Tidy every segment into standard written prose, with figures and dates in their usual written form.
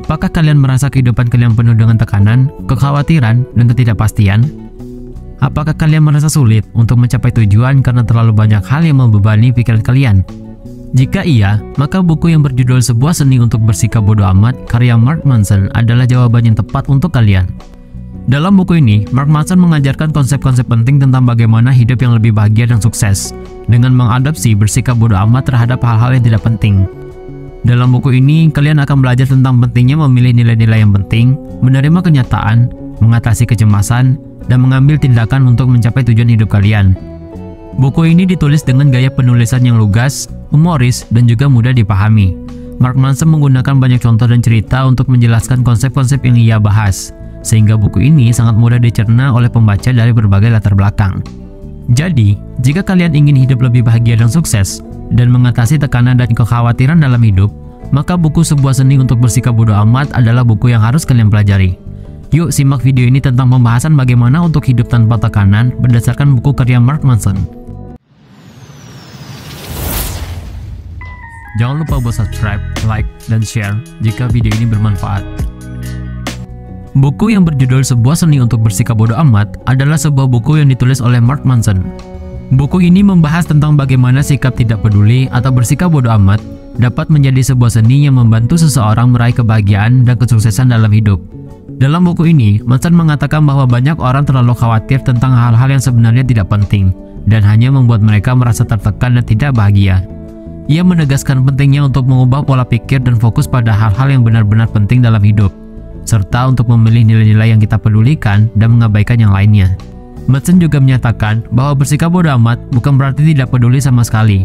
Apakah kalian merasa kehidupan kalian penuh dengan tekanan, kekhawatiran, dan ketidakpastian? Apakah kalian merasa sulit untuk mencapai tujuan karena terlalu banyak hal yang membebani pikiran kalian? Jika iya, maka buku yang berjudul Sebuah Seni untuk Bersikap Bodoh Amat karya Mark Manson adalah jawaban yang tepat untuk kalian. Dalam buku ini, Mark Manson mengajarkan konsep-konsep penting tentang bagaimana hidup yang lebih bahagia dan sukses dengan mengadopsi bersikap bodoh amat terhadap hal-hal yang tidak penting. Dalam buku ini, kalian akan belajar tentang pentingnya memilih nilai-nilai yang penting, menerima kenyataan, mengatasi kecemasan, dan mengambil tindakan untuk mencapai tujuan hidup kalian. Buku ini ditulis dengan gaya penulisan yang lugas, humoris, dan juga mudah dipahami. Mark Manson menggunakan banyak contoh dan cerita untuk menjelaskan konsep-konsep yang ia bahas, sehingga buku ini sangat mudah dicerna oleh pembaca dari berbagai latar belakang. Jadi, jika kalian ingin hidup lebih bahagia dan sukses, dan mengatasi tekanan dan kekhawatiran dalam hidup, maka buku Sebuah Seni untuk Bersikap Bodoh Amat adalah buku yang harus kalian pelajari. Yuk simak video ini tentang pembahasan bagaimana untuk hidup tanpa tekanan berdasarkan buku karya Mark Manson. Jangan lupa buat subscribe, like, dan share jika video ini bermanfaat. Buku yang berjudul Sebuah Seni untuk Bersikap Bodoh Amat adalah sebuah buku yang ditulis oleh Mark Manson. Buku ini membahas tentang bagaimana sikap tidak peduli atau bersikap bodoh amat dapat menjadi sebuah seni yang membantu seseorang meraih kebahagiaan dan kesuksesan dalam hidup. Dalam buku ini, Manson mengatakan bahwa banyak orang terlalu khawatir tentang hal-hal yang sebenarnya tidak penting dan hanya membuat mereka merasa tertekan dan tidak bahagia. Ia menegaskan pentingnya untuk mengubah pola pikir dan fokus pada hal-hal yang benar-benar penting dalam hidup, serta untuk memilih nilai-nilai yang kita pedulikan dan mengabaikan yang lainnya. Manson juga menyatakan bahwa bersikap bodoh amat bukan berarti tidak peduli sama sekali,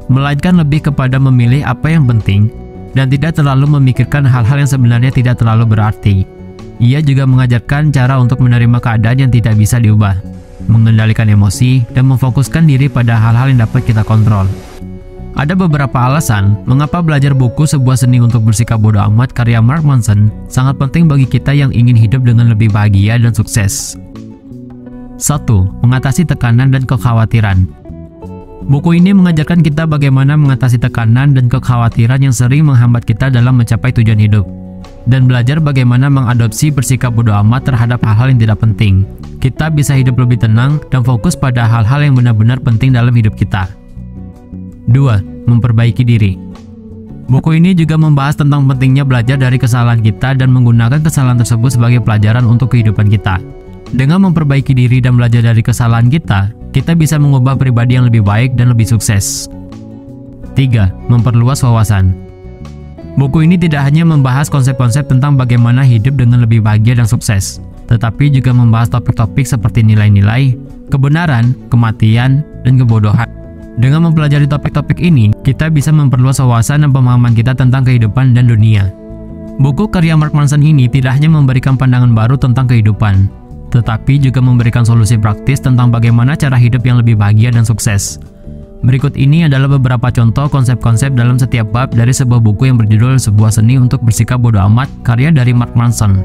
melainkan lebih kepada memilih apa yang penting dan tidak terlalu memikirkan hal-hal yang sebenarnya tidak terlalu berarti. Ia juga mengajarkan cara untuk menerima keadaan yang tidak bisa diubah, mengendalikan emosi, dan memfokuskan diri pada hal-hal yang dapat kita kontrol. Ada beberapa alasan mengapa belajar buku Sebuah Seni untuk Bersikap Bodoh Amat karya Mark Manson sangat penting bagi kita yang ingin hidup dengan lebih bahagia dan sukses. 1. Mengatasi tekanan dan kekhawatiran. Buku ini mengajarkan kita bagaimana mengatasi tekanan dan kekhawatiran yang sering menghambat kita dalam mencapai tujuan hidup, dan belajar bagaimana mengadopsi bersikap bodoh amat terhadap hal-hal yang tidak penting. Kita bisa hidup lebih tenang dan fokus pada hal-hal yang benar-benar penting dalam hidup kita. 2. Memperbaiki diri. Buku ini juga membahas tentang pentingnya belajar dari kesalahan kita dan menggunakan kesalahan tersebut sebagai pelajaran untuk kehidupan kita. Dengan memperbaiki diri dan belajar dari kesalahan kita bisa mengubah pribadi yang lebih baik dan lebih sukses. 3. Memperluas wawasan. Buku ini tidak hanya membahas konsep-konsep tentang bagaimana hidup dengan lebih bahagia dan sukses, tetapi juga membahas topik-topik seperti nilai-nilai, kebenaran, kematian, dan kebodohan. Dengan mempelajari topik-topik ini, kita bisa memperluas wawasan dan pemahaman kita tentang kehidupan dan dunia. Buku karya Mark Manson ini tidak hanya memberikan pandangan baru tentang kehidupan, tetapi juga memberikan solusi praktis tentang bagaimana cara hidup yang lebih bahagia dan sukses. Berikut ini adalah beberapa contoh konsep-konsep dalam setiap bab dari sebuah buku yang berjudul Sebuah Seni untuk Bersikap Bodoh Amat karya dari Mark Manson.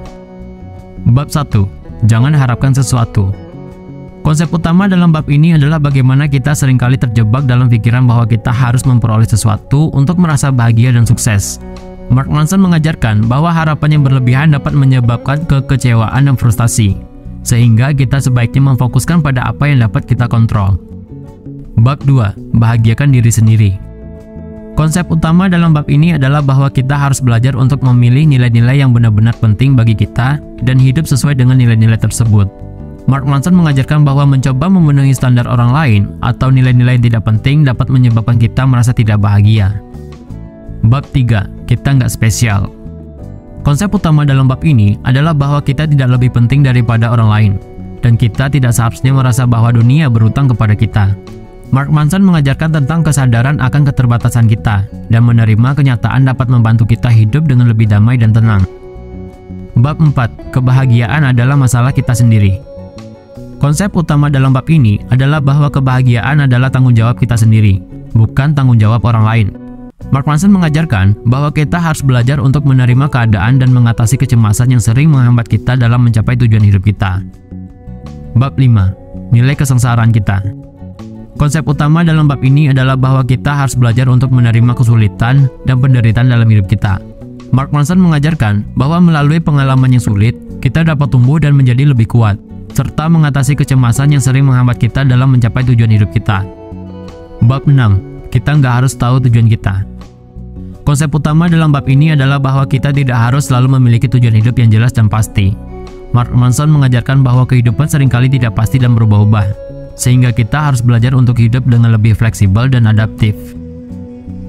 Bab 1. Jangan harapkan sesuatu. Konsep utama dalam bab ini adalah bagaimana kita seringkali terjebak dalam pikiran bahwa kita harus memperoleh sesuatu untuk merasa bahagia dan sukses. Mark Manson mengajarkan bahwa harapan yang berlebihan dapat menyebabkan kekecewaan dan frustasi, sehingga kita sebaiknya memfokuskan pada apa yang dapat kita kontrol. Bab 2. Bahagiakan diri sendiri. Konsep utama dalam bab ini adalah bahwa kita harus belajar untuk memilih nilai-nilai yang benar-benar penting bagi kita dan hidup sesuai dengan nilai-nilai tersebut. Mark Manson mengajarkan bahwa mencoba memenuhi standar orang lain atau nilai-nilai yang tidak penting dapat menyebabkan kita merasa tidak bahagia. Bab 3. Kita nggak spesial. Konsep utama dalam bab ini adalah bahwa kita tidak lebih penting daripada orang lain, dan kita tidak seharusnya merasa bahwa dunia berhutang kepada kita. Mark Manson mengajarkan tentang kesadaran akan keterbatasan kita, dan menerima kenyataan dapat membantu kita hidup dengan lebih damai dan tenang. Bab 4. Kebahagiaan adalah masalah kita sendiri. Konsep utama dalam bab ini adalah bahwa kebahagiaan adalah tanggung jawab kita sendiri, bukan tanggung jawab orang lain. Mark Manson mengajarkan bahwa kita harus belajar untuk menerima keadaan dan mengatasi kecemasan yang sering menghambat kita dalam mencapai tujuan hidup kita. Bab 5. Nilai kesengsaraan kita. Konsep utama dalam bab ini adalah bahwa kita harus belajar untuk menerima kesulitan dan penderitaan dalam hidup kita. Mark Manson mengajarkan bahwa melalui pengalaman yang sulit, kita dapat tumbuh dan menjadi lebih kuat, serta mengatasi kecemasan yang sering menghambat kita dalam mencapai tujuan hidup kita. Bab 6. Kita nggak harus tahu tujuan kita. Konsep utama dalam bab ini adalah bahwa kita tidak harus selalu memiliki tujuan hidup yang jelas dan pasti. Mark Manson mengajarkan bahwa kehidupan seringkali tidak pasti dan berubah-ubah, sehingga kita harus belajar untuk hidup dengan lebih fleksibel dan adaptif.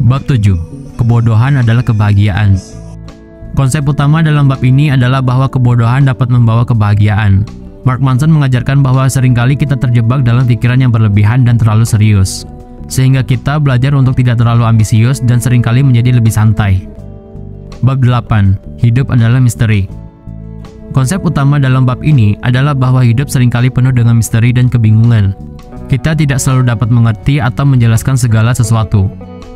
Bab 7. Kebodohan adalah kebahagiaan. Konsep utama dalam bab ini adalah bahwa kebodohan dapat membawa kebahagiaan. Mark Manson mengajarkan bahwa seringkali kita terjebak dalam pikiran yang berlebihan dan terlalu serius, sehingga kita belajar untuk tidak terlalu ambisius dan seringkali menjadi lebih santai. Bab 8. Hidup adalah misteri. Konsep utama dalam bab ini adalah bahwa hidup seringkali penuh dengan misteri dan kebingungan. Kita tidak selalu dapat mengerti atau menjelaskan segala sesuatu.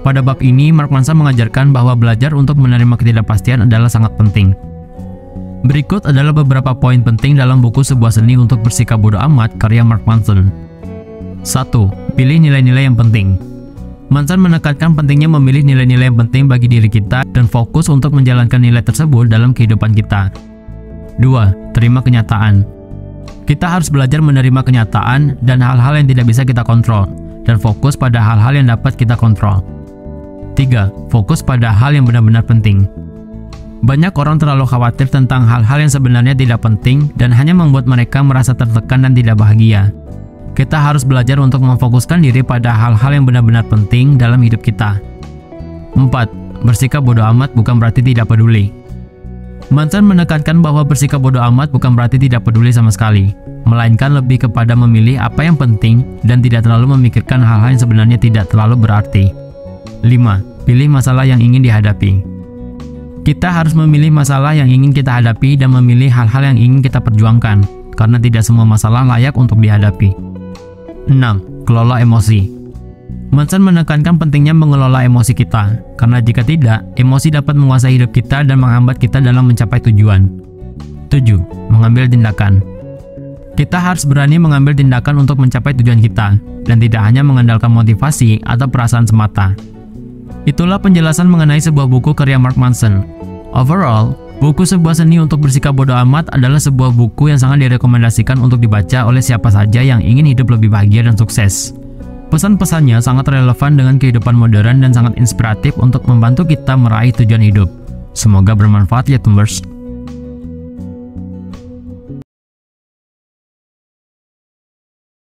Pada bab ini, Mark Manson mengajarkan bahwa belajar untuk menerima ketidakpastian adalah sangat penting. Berikut adalah beberapa poin penting dalam buku Sebuah Seni untuk Bersikap Bodoh Amat karya Mark Manson. 1. Pilih nilai-nilai yang penting. Manson menekankan pentingnya memilih nilai-nilai yang penting bagi diri kita dan fokus untuk menjalankan nilai tersebut dalam kehidupan kita. 2. Terima kenyataan. Kita harus belajar menerima kenyataan dan hal-hal yang tidak bisa kita kontrol, dan fokus pada hal-hal yang dapat kita kontrol. 3. Fokus pada hal yang benar-benar penting. Banyak orang terlalu khawatir tentang hal-hal yang sebenarnya tidak penting dan hanya membuat mereka merasa tertekan dan tidak bahagia. Kita harus belajar untuk memfokuskan diri pada hal-hal yang benar-benar penting dalam hidup kita. 4. Bersikap bodoh amat bukan berarti tidak peduli. Manson menekankan bahwa bersikap bodoh amat bukan berarti tidak peduli sama sekali, melainkan lebih kepada memilih apa yang penting dan tidak terlalu memikirkan hal-hal yang sebenarnya tidak terlalu berarti. 5. Pilih masalah yang ingin dihadapi. Kita harus memilih masalah yang ingin kita hadapi dan memilih hal-hal yang ingin kita perjuangkan, karena tidak semua masalah layak untuk dihadapi. 6. Kelola emosi. Manson menekankan pentingnya mengelola emosi kita, karena jika tidak, emosi dapat menguasai hidup kita dan menghambat kita dalam mencapai tujuan. 7. Mengambil tindakan. Kita harus berani mengambil tindakan untuk mencapai tujuan kita, dan tidak hanya mengandalkan motivasi atau perasaan semata. Itulah penjelasan mengenai sebuah buku karya Mark Manson. Overall, buku Sebuah Seni untuk Bersikap Bodoh Amat adalah sebuah buku yang sangat direkomendasikan untuk dibaca oleh siapa saja yang ingin hidup lebih bahagia dan sukses. Pesan-pesannya sangat relevan dengan kehidupan modern dan sangat inspiratif untuk membantu kita meraih tujuan hidup. Semoga bermanfaat ya, Tumbers.